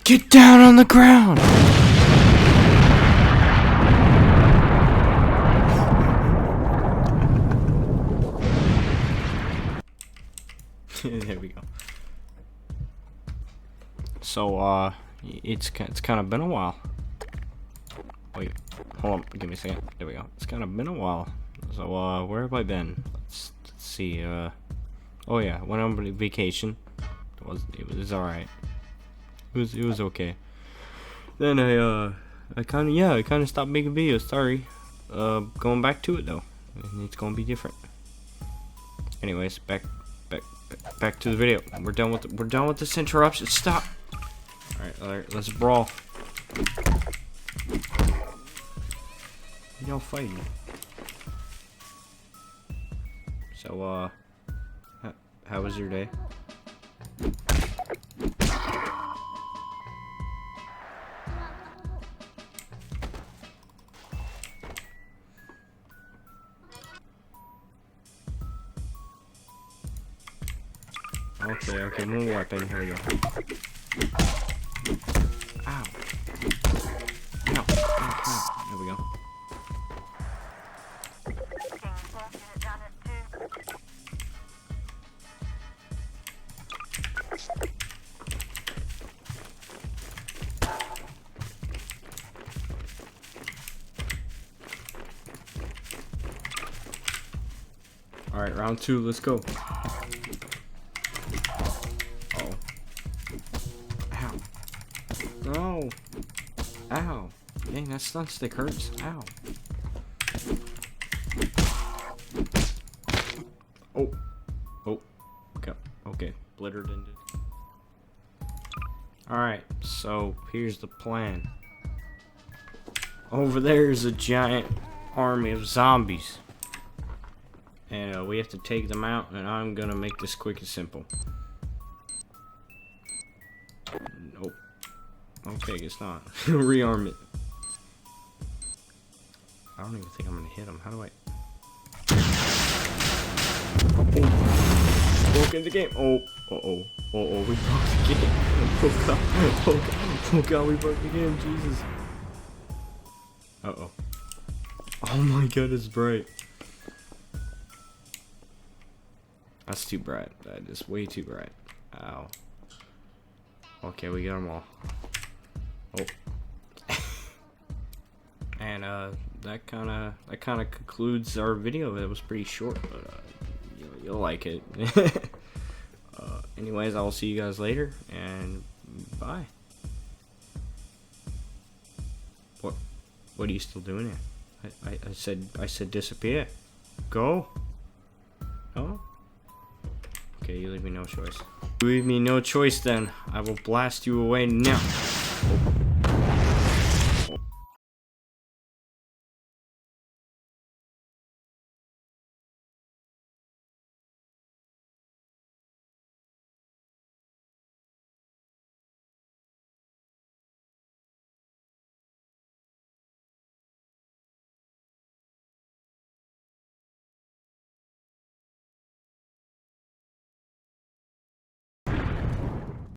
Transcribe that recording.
Get down on the ground! There we go. So, it's kind of been a while. Wait, hold on, give me a second. There we go. It's kind of been a while. So, where have I been? Let's see. Oh yeah, went on vacation. It was all right. It was okay. Then I kind of stopped making videos. Sorry. Going back to it though. It's gonna be different. Anyways, back to the video. We're done with this interruption. Stop. All right, let's brawl. Y'all fighting. So how was your day? Okay, new weapon. Here we go. Ow. Ow. There we go. Alright, round 2, let's go. No! Ow! Dang, that stun stick hurts. Ow! Oh! Okay. Blittered into. Alright, so here's the plan. Over there is a giant army of zombies. And we have to take them out, and I'm gonna make this quick and simple. Nope. Okay, guess not. Rearm it. I don't even think I'm gonna hit him. How do I? Oh. Broke in the game. Oh, we broke the game. Oh god, we broke the game. Jesus. Oh my god, it's bright. That's too bright. That is way too bright. Ow. Okay, we got them all. Oh. And that kind of concludes our video. It was pretty short, but you'll like it. Anyways, I will see you guys later, and bye. What are you still doing here? I said disappear. Go. Oh. Okay, you leave me no choice. You leave me no choice then. I will blast you away now. Oh.